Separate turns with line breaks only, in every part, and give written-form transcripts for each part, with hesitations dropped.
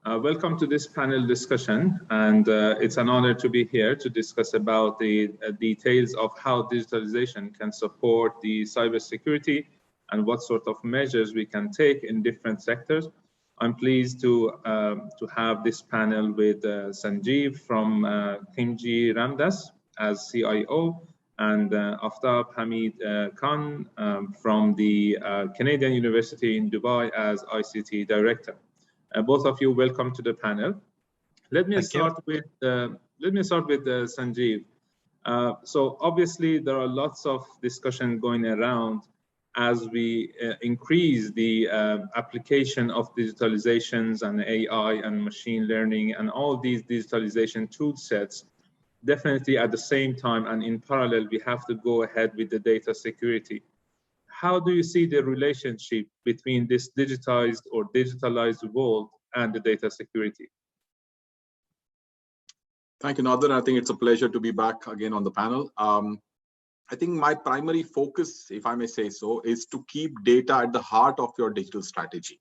Welcome to this panel discussion, and it's an honor to be here to discuss about the details of how digitalization can support the cybersecurity and what sort of measures we can take in different sectors. I'm pleased to have this panel with Sanjeev from Khimji Ramdas as CIO, and Aftab Hameed Khan from the Canadian University in Dubai as ICT Director. Both of you, welcome to the panel. Let me start with Sanjeev. So obviously there are lots of discussion going around as we increase the application of digitalizations and AI and machine learning and all these digitalization tool sets. Definitely at the same time and in parallel, we have to go ahead with the data security. How do you see the relationship between this digitized or digitalized world and the data security?
Thank you, Nader. I think it's a pleasure to be back again on the panel. I think my primary focus, if I may say so, is to keep data at the heart of your digital strategy.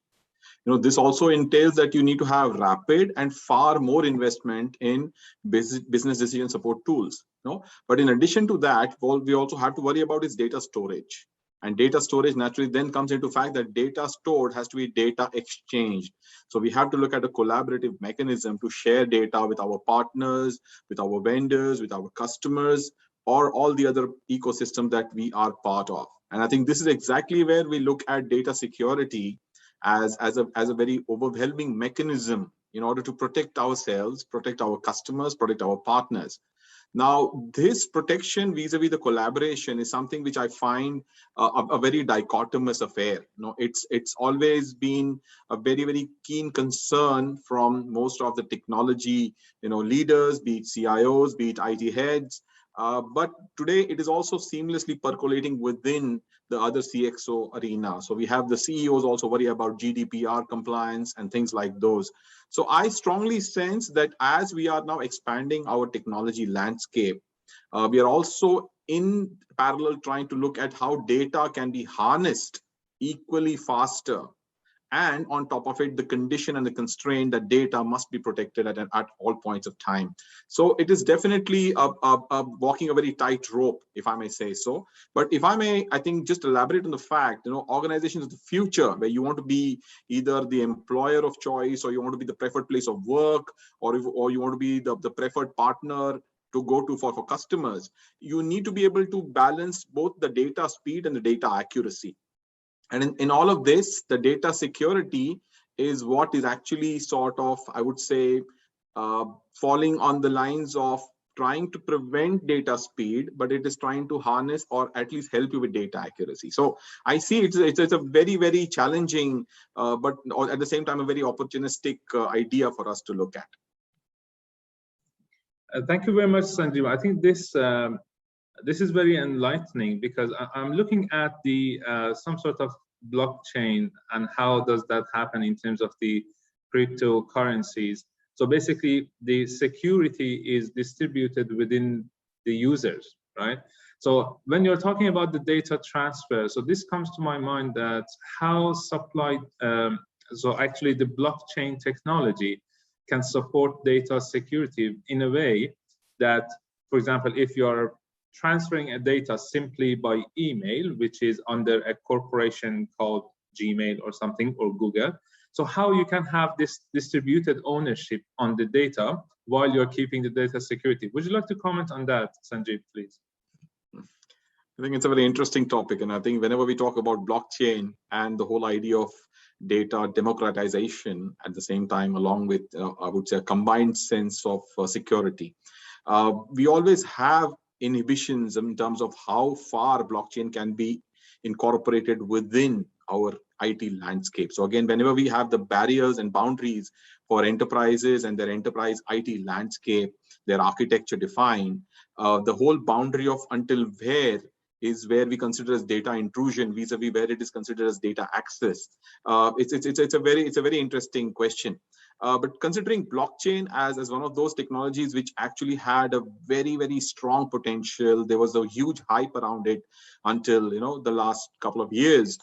This also entails that you need to have rapid and far more investment in business decision support tools. But in addition to that, what we also have to worry about is data storage. And data storage naturally then comes into fact that data stored has to be data exchanged. So we have to look at a collaborative mechanism to share data with our partners, with our vendors, with our customers, or all the other ecosystem that we are part of. And I think this is exactly where we look at data security as a very overwhelming mechanism in order to protect ourselves, protect our customers, protect our partners. Now, this protection vis-a-vis the collaboration is something which I find a very dichotomous affair. It's always been a very, very keen concern from most of the technology, leaders, be it CIOs, be it IT heads. But today it is also seamlessly percolating within the other CXO arena. So we have the CEOs also worry about GDPR compliance and things like those. So I strongly sense that as we are now expanding our technology landscape, we are also in parallel trying to look at how data can be harnessed equally faster. And on top of it, the condition and the constraint that data must be protected at all points of time. So it is definitely walking a very tight rope, if I may say so. But if I may, I think just elaborate on the fact, organizations of the future where you want to be either the employer of choice, or you want to be the preferred place of work, or you want to be the preferred partner to go to for customers, you need to be able to balance both the data speed and the data accuracy. And in all of this, the data security is what is actually sort of, I would say, falling on the lines of trying to prevent data speed, but it is trying to harness or at least help you with data accuracy. So I see it's a very, very challenging, but at the same time, a very opportunistic idea for us to look at.
Thank you very much, Sanjeev. I think this is very enlightening because I'm looking at the some sort of blockchain and how does that happen in terms of the cryptocurrencies. So basically the security is distributed within the users, right? So when you're talking about the data transfer, so this comes to my mind that how so actually the blockchain technology can support data security in a way that, for example, if you're transferring a data simply by email, which is under a corporation called Gmail or something, or Google. So how you can have this distributed ownership on the data while you're keeping the data security? Would you like to comment on that, Sanjeev, please?
I think it's a very interesting topic. And I think whenever we talk about blockchain and the whole idea of data democratization at the same time, along with, I would say, a combined sense of security, we always have inhibitions in terms of how far blockchain can be incorporated within our IT landscape. So again, whenever we have the barriers and boundaries for enterprises and their enterprise IT landscape, their architecture defined, the whole boundary of until where is where we consider as data intrusion vis-a-vis where it is considered as data access. It's a very interesting question. But considering blockchain as one of those technologies which actually had a very, very strong potential, there was a huge hype around it until the last couple of years.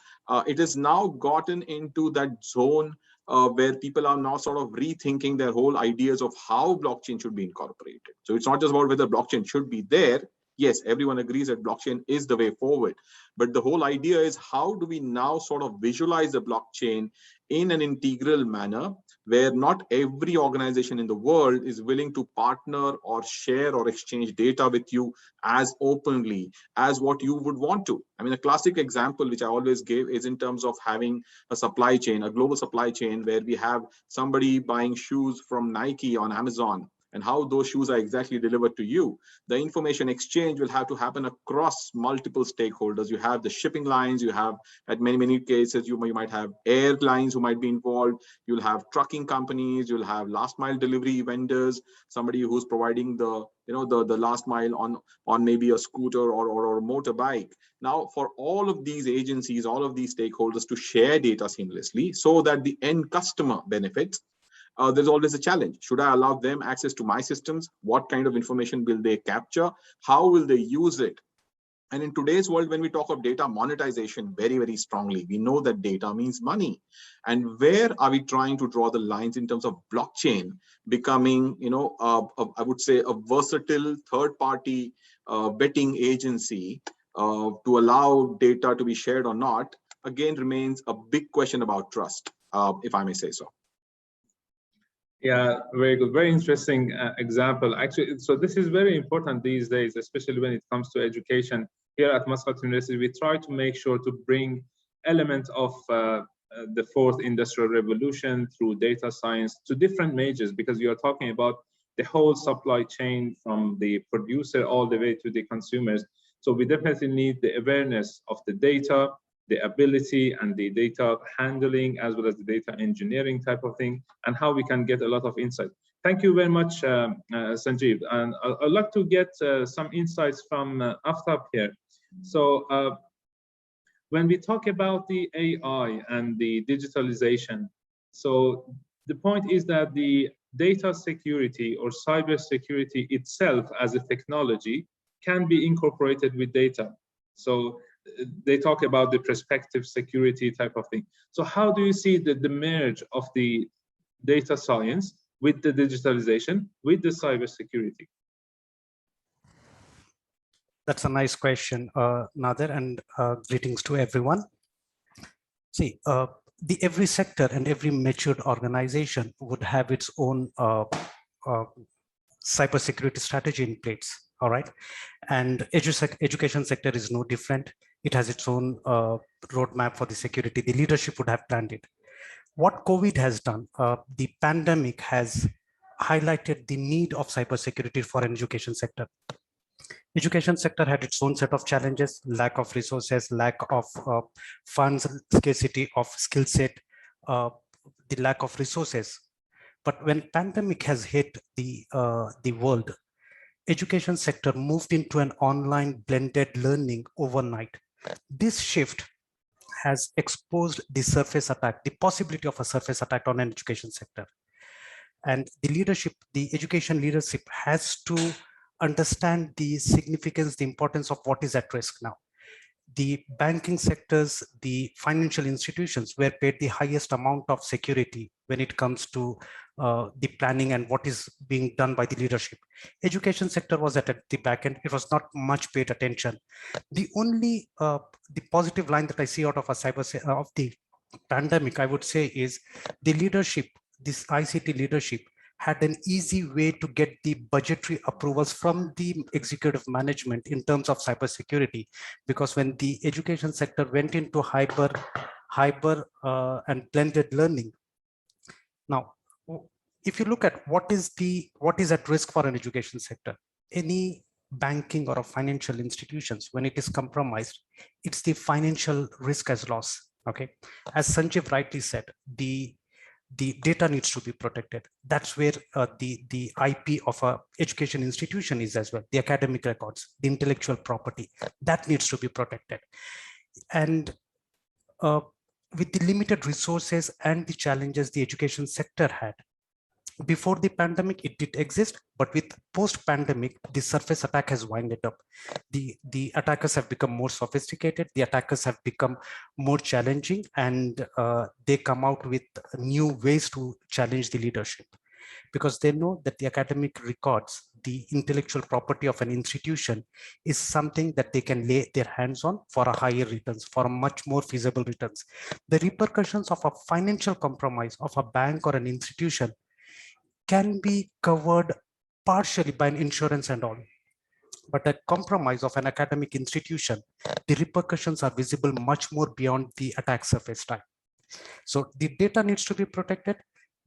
It has now gotten into that zone where people are now sort of rethinking their whole ideas of how blockchain should be incorporated. So it's not just about whether blockchain should be there. Yes, everyone agrees that blockchain is the way forward. But the whole idea is, how do we now sort of visualize the blockchain in an integral manner where not every organization in the world is willing to partner or share or exchange data with you as openly as what you would want to. I mean, a classic example, which I always give, is in terms of having a supply chain, a global supply chain, where we have somebody buying shoes from Nike on Amazon, and how those shoes are exactly delivered to you. The information exchange will have to happen across multiple stakeholders. You have the shipping lines, you have, at many cases, you might have airlines who might be involved, you'll have trucking companies, you'll have last mile delivery vendors, somebody who's providing the last mile on maybe a scooter or a motorbike. Now, for all of these agencies, all of these stakeholders to share data seamlessly so that the end customer benefits, there's always a challenge. Should I allow them access to my systems? What kind of information will they capture? How will they use it? And in today's world, when we talk of data monetization very strongly, we know that data means money. And where are we trying to draw the lines in terms of blockchain becoming, I would say, a versatile third-party betting agency to allow data to be shared or not, again, remains a big question about trust, if I may say so.
Yeah, very good. Very interesting example. Actually, so this is very important these days, especially when it comes to education. Here at Muscat University, we try to make sure to bring elements of the fourth industrial revolution through data science to different majors, because you are talking about the whole supply chain from the producer all the way to the consumers. So we definitely need the awareness of the data, the ability and the data handling, as well as the data engineering type of thing, and how we can get a lot of insight. Thank you very much, Sanjeev. And I'd like to get some insights from Aftab here. So when we talk about the AI and the digitalization, so the point is that the data security or cyber security itself as a technology can be incorporated with data. So they talk about the prospective security type of thing. So how do you see the merge of the data science with the digitalization, with the cyber security?
That's a nice question, Nader, and greetings to everyone. See, every sector and every matured organization would have its own cybersecurity strategy in place, all right? And education sector is no different. It has its own roadmap for the security. The leadership would have planned it. What COVID has done, the pandemic has highlighted the need of cybersecurity for an education sector. Education sector had its own set of challenges: lack of resources, lack of funds, scarcity of skill set, the lack of resources. But when pandemic has hit the world, education sector moved into an online blended learning overnight. This shift has exposed the surface attack, the possibility of a surface attack on an education sector. And the leadership, the education leadership has to understand the significance, the importance of what is at risk now. The banking sectors, the financial institutions were paid the highest amount of security when it comes to the planning and what is being done by the leadership. Education sector was at the back end. It was not much paid attention. The only the positive line that I see out of of the pandemic, I would say, is the leadership, this ICT leadership had an easy way to get the budgetary approvals from the executive management in terms of cybersecurity, because when the education sector went into hyper and blended learning. Now, if you look at what is at risk for an education sector, any banking or a financial institutions, when it is compromised, it's the financial risk as loss. Okay, as Sanjeev rightly said, the data needs to be protected. That's where the IP of a education institution is as well. The academic records, the intellectual property, that needs to be protected. And with the limited resources and the challenges the education sector had, Before the pandemic, it did exist, but with post-pandemic, the surface attack has winded up. The attackers have become more sophisticated, the attackers have become more challenging, and they come out with new ways to challenge the leadership, because they know that the academic records, the intellectual property of an institution, is something that they can lay their hands on for a higher returns, for a much more feasible returns. The repercussions of a financial compromise of a bank or an institution can be covered partially by an insurance and all. But a compromise of an academic institution, the repercussions are visible much more beyond the attack surface time. So the data needs to be protected,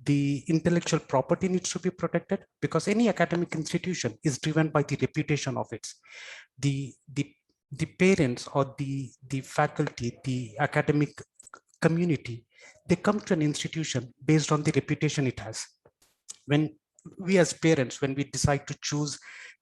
the intellectual property needs to be protected, because any academic institution is driven by the reputation of its. The parents or the faculty, the academic community, they come to an institution based on the reputation it has. When we as parents, when we decide to choose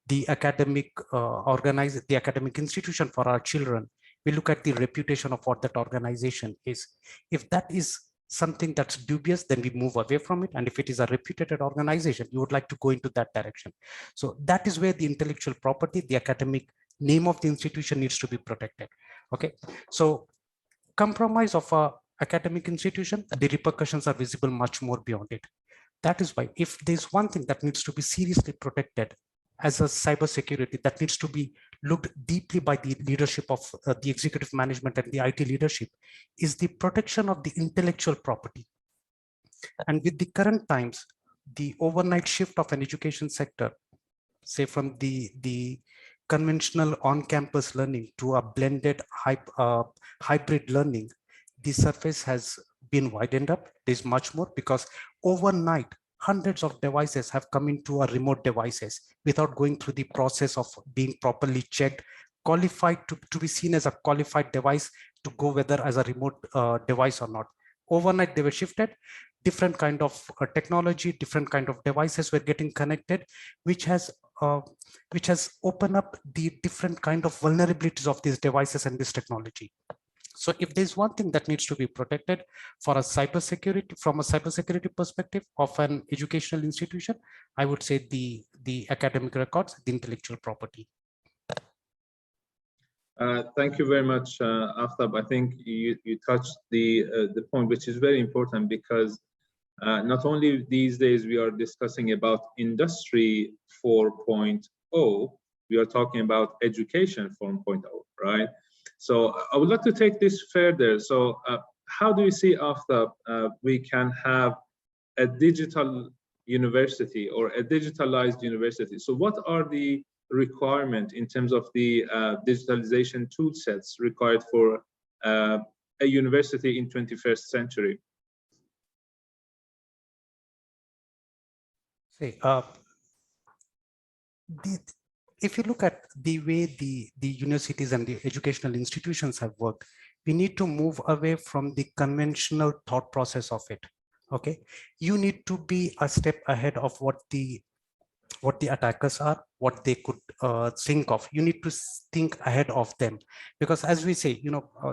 the academic the academic institution for our children, we look at the reputation of what that organization is. If that is something that's dubious, then we move away from it. And if it is a reputed organization, you would like to go into that direction. So that is where the intellectual property, the academic name of the institution needs to be protected. Okay, so compromise of a academic institution, the repercussions are visible much more beyond it. That is why if there's one thing that needs to be seriously protected as a cybersecurity, that needs to be looked deeply by the leadership of the executive management and the IT leadership, is the protection of the intellectual property. And with the current times, the overnight shift of an education sector, say from the conventional on-campus learning to a blended hybrid learning, the surface has been widened up. There's much more, because overnight hundreds of devices have come into our remote devices without going through the process of being properly checked, qualified to be seen as a qualified device, to go whether as a remote device or not. Overnight they were shifted, different kind of technology, different kind of devices were getting connected, which has opened up the different kind of vulnerabilities of these devices and this technology. So if there's one thing that needs to be protected for a cybersecurity, from a cybersecurity perspective of an educational institution, I would say the academic records, the intellectual property.
Thank you very much, Aftab. I think you touched the point, which is very important, because not only these days we are discussing about industry 4.0, we are talking about education 4.0, right? So I would like to take this further. So how do you see, Aftab, we can have a digital university or a digitalized university? So what are the requirements in terms of the digitalization tool sets required for a university in 21st century?
See, if you look at the way the universities and the educational institutions have worked, we need to move away from the conventional thought process of it. Okay, you need to be a step ahead of what the attackers are, what they could think of. You need to think ahead of them, because as we say,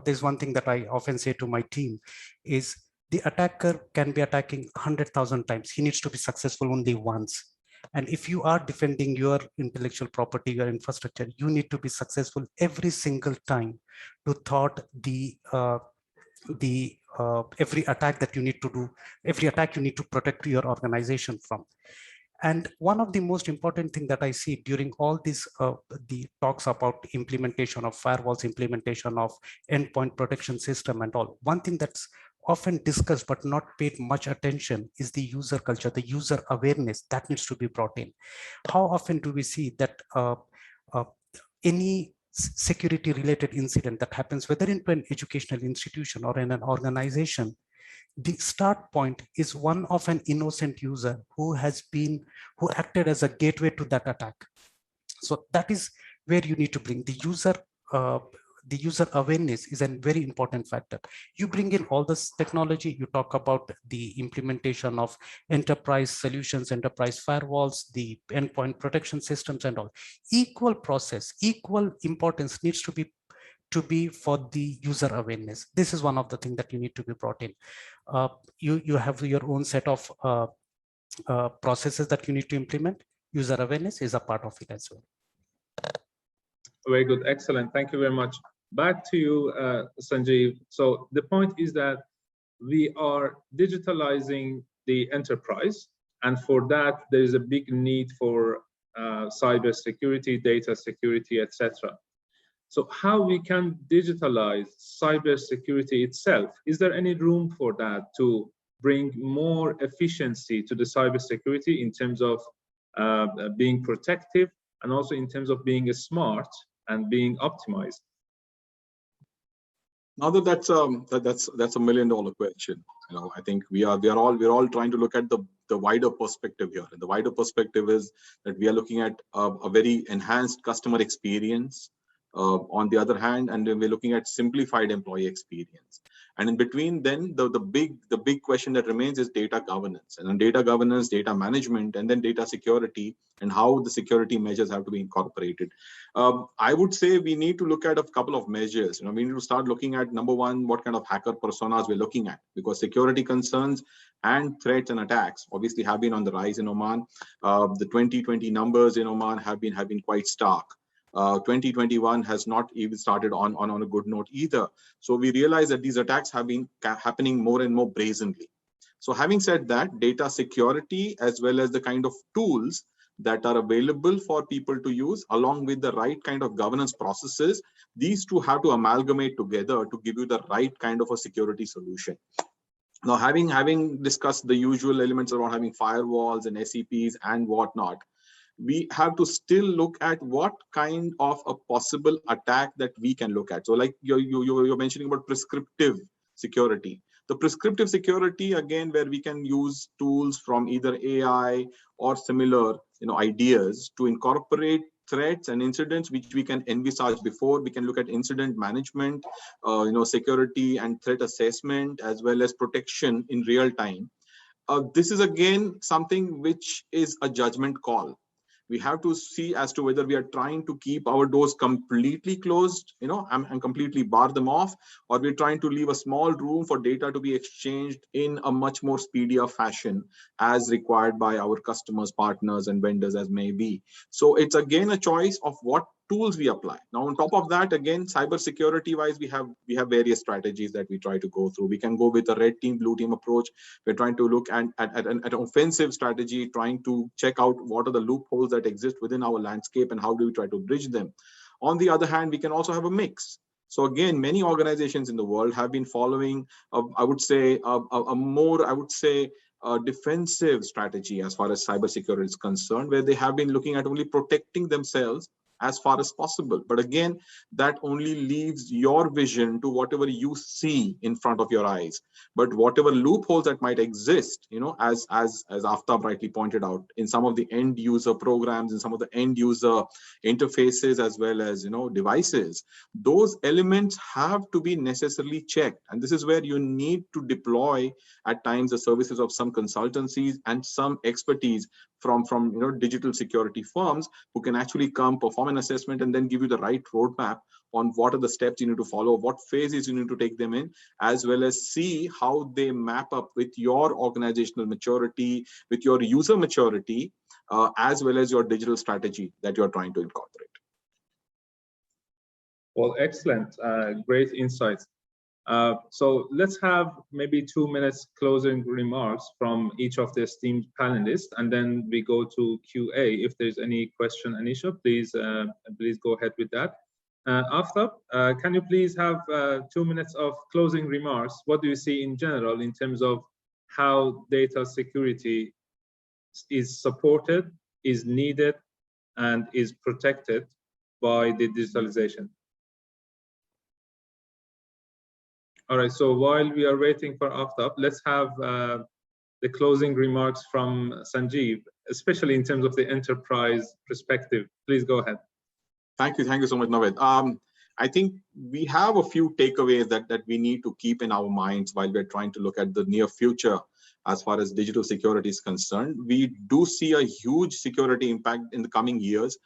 there's one thing that I often say to my team is, the attacker can be attacking 100,000 times. He needs to be successful only once. And if you are defending your intellectual property, your infrastructure, you need to be successful every single time to thwart every attack that you need to do, every attack you need to protect your organization from. And one of the most important thing that I see during all this, the talks about implementation of firewalls, implementation of endpoint protection system and all, one thing that's often discussed but not paid much attention is the user culture, the user awareness that needs to be brought in. How often do we see that any security related incident that happens, whether into an educational institution or in an organization, the start point is one of an innocent user who acted as a gateway to that attack. So that is where you need to bring the user awareness is a very important factor. You bring in all this technology, you talk about the implementation of enterprise solutions, enterprise firewalls, the endpoint protection systems and all. Equal process, equal importance needs to be for the user awareness. This is one of the things that you need to be brought in. You have your own set of processes that you need to implement. User awareness is a part of it as well.
Very good, excellent. Thank you very much. Back to you, Sanjeev. So the point is that we are digitalizing the enterprise, and for that there is a big need for cyber security, data security, etc. So how we can digitalize cyber security itself? Is there any room for that to bring more efficiency to the cyber security in terms of being protective and also in terms of being smart and being optimized?
Now that's a $1 million question. I think we're all trying to look at the wider perspective here. And the wider perspective is that we are looking at a very enhanced customer experience on the other hand, and then we're looking at simplified employee experience. And in between, then the big question that remains is data governance, and on data governance, data management, and then data security, and how the security measures have to be incorporated. I would say we need to look at a couple of measures. We need to start looking at, number one, what kind of hacker personas we're looking at, because security concerns and threats and attacks obviously have been on the rise in Oman. The 2020 numbers in Oman have been quite stark. 2021 has not even started on a good note either. So we realize that these attacks have been happening more and more brazenly. So having said that, data security as well as the kind of tools that are available for people to use, along with the right kind of governance processes, these two have to amalgamate together to give you the right kind of a security solution. Now, having discussed the usual elements around having firewalls and SEPs and whatnot, we have to still look at what kind of a possible attack that we can look at. So like you're mentioning about prescriptive security. The prescriptive security, again, where we can use tools from either AI or similar ideas to incorporate threats and incidents which we can envisage before. We can look at incident management, security and threat assessment, as well as protection in real time. This is again something which is a judgment call. We have to see as to whether we are trying to keep our doors completely closed, and completely bar them off, or we're trying to leave a small room for data to be exchanged in a much more speedier fashion as required by our customers, partners, and vendors as may be. So it's again a choice of what tools we apply. Now, on top of that, again, cyber security wise, we have various strategies that we try to go through. We can go with a red team, blue team approach. We're trying to look at an offensive strategy, trying to check out what are the loopholes that exist within our landscape and how do we try to bridge them. On the other hand, we can also have a mix. So again, many organizations in the world have been following, I would say, a more defensive strategy as far as cybersecurity is concerned, where they have been looking at only protecting themselves as far as possible. But again, that only leaves your vision to whatever you see in front of your eyes. But whatever loopholes that might exist, as Aftab rightly pointed out, in some of the end user programs, in some of the end user interfaces, as well as devices, those elements have to be necessarily checked. And this is where you need to deploy at times the services of some consultancies and some expertise from digital security firms who can actually come perform an assessment and then give you the right roadmap on what are the steps you need to follow, what phases you need to take them in, as well as see how they map up with your organizational maturity, with your user maturity, as well as your digital strategy that you're trying to incorporate.
Well, excellent. Great insights. So let's have maybe 2 minutes closing remarks from each of the esteemed panelists, and then we go to QA. If there's any question, Anisha, please go ahead with that. Aftab, can you please have 2 minutes of closing remarks? What do you see in general in terms of how data security is supported, is needed, and is protected by the digitalization? All right, so while we are waiting for Aftab, let's have the closing remarks from Sanjeev, especially in terms of the enterprise perspective. Please go ahead.
Thank you so much, Nader. I think we have a few takeaways that we need to keep in our minds while we're trying to look at the near future as far as digital security is concerned. We do see a huge security impact in the coming years.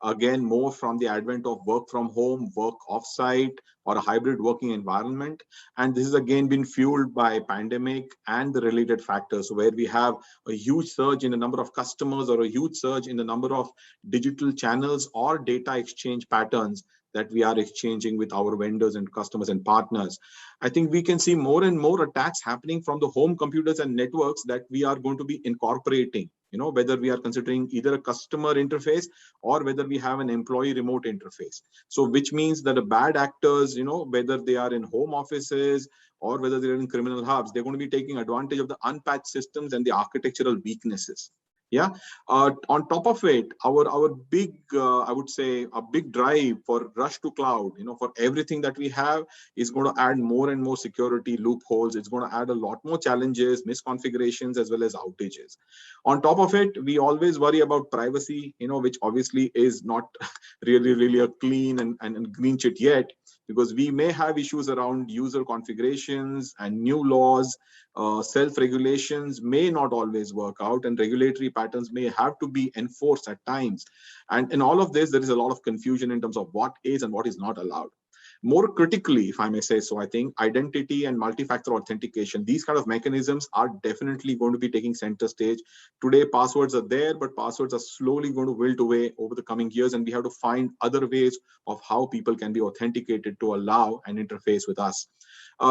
again, more from the advent of work from home, work offsite, or a hybrid working environment. And this has again been fueled by pandemic and the related factors, where we have a huge surge in the number of customers or a huge surge in the number of digital channels or data exchange patterns that we are exchanging with our vendors and customers and partners. I think we can see more and more attacks happening from the home computers and networks that we are going to be incorporating, whether we are considering either a customer interface or whether we have an employee remote interface. So which means that the bad actors, whether they are in home offices or whether they're in criminal hubs, they're going to be taking advantage of the unpatched systems and the architectural weaknesses. Yeah. On top of it, our big, I would say, a big drive for rush to cloud, for everything that we have is going to add more and more security loopholes. It's going to add a lot more challenges, misconfigurations, as well as outages. On top of it, we always worry about privacy, which obviously is not really a clean and green sheet yet, because we may have issues around user configurations and new laws. Self-regulations may not always work out, and regulatory patterns may have to be enforced at times. And in all of this, there is a lot of confusion in terms of what is and what is not allowed. More critically, if I may say so, I think identity and multi-factor authentication, these kind of mechanisms are definitely going to be taking center stage. Today, passwords are there, but passwords are slowly going to wilt away over the coming years, and we have to find other ways of how people can be authenticated to allow an interface with us.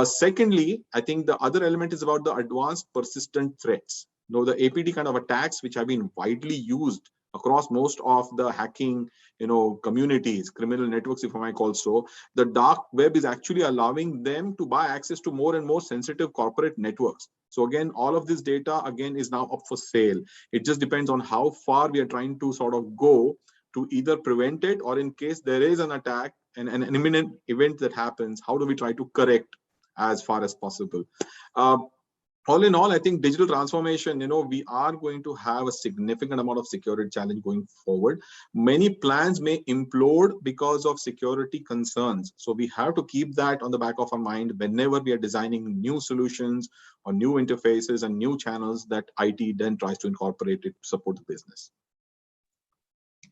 Secondly, I think the other element is about the advanced persistent threats. The APT kind of attacks, which have been widely used across most of the hacking, communities, criminal networks, if I might call so, the dark web is actually allowing them to buy access to more and more sensitive corporate networks. So again, all of this data again is now up for sale. It just depends on how far we are trying to sort of go to either prevent it, or in case there is an attack and an imminent event that happens, how do we try to correct as far as possible? All in all, I think digital transformation, we are going to have a significant amount of security challenge going forward. Many plans may implode because of security concerns. So we have to keep that on the back of our mind whenever we are designing new solutions or new interfaces and new channels that IT then tries to incorporate it to support the business.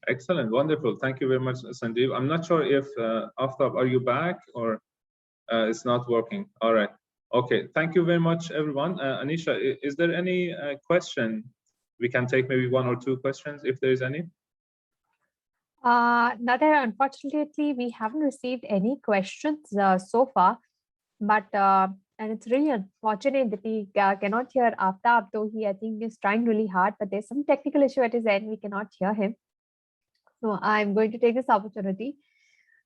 Excellent, wonderful. Thank you very much, Sanjeev. I'm not sure if Aftab, are you back or it's not working? All right. Okay, thank you very much, everyone. Anisha, is there any question? We can take maybe one or two questions if there is any.
Nader, unfortunately, we haven't received any questions so far, but and it's really unfortunate that we cannot hear Aftab, though I think is trying really hard, but there's some technical issue at his end. We cannot hear him. So I'm going to take this opportunity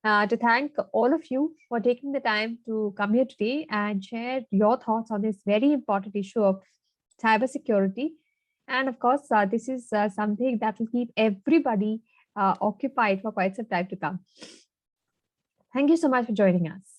to thank all of you for taking the time to come here today and share your thoughts on this very important issue of cybersecurity. And of course, this is something that will keep everybody occupied for quite some time to come. Thank you so much for joining us.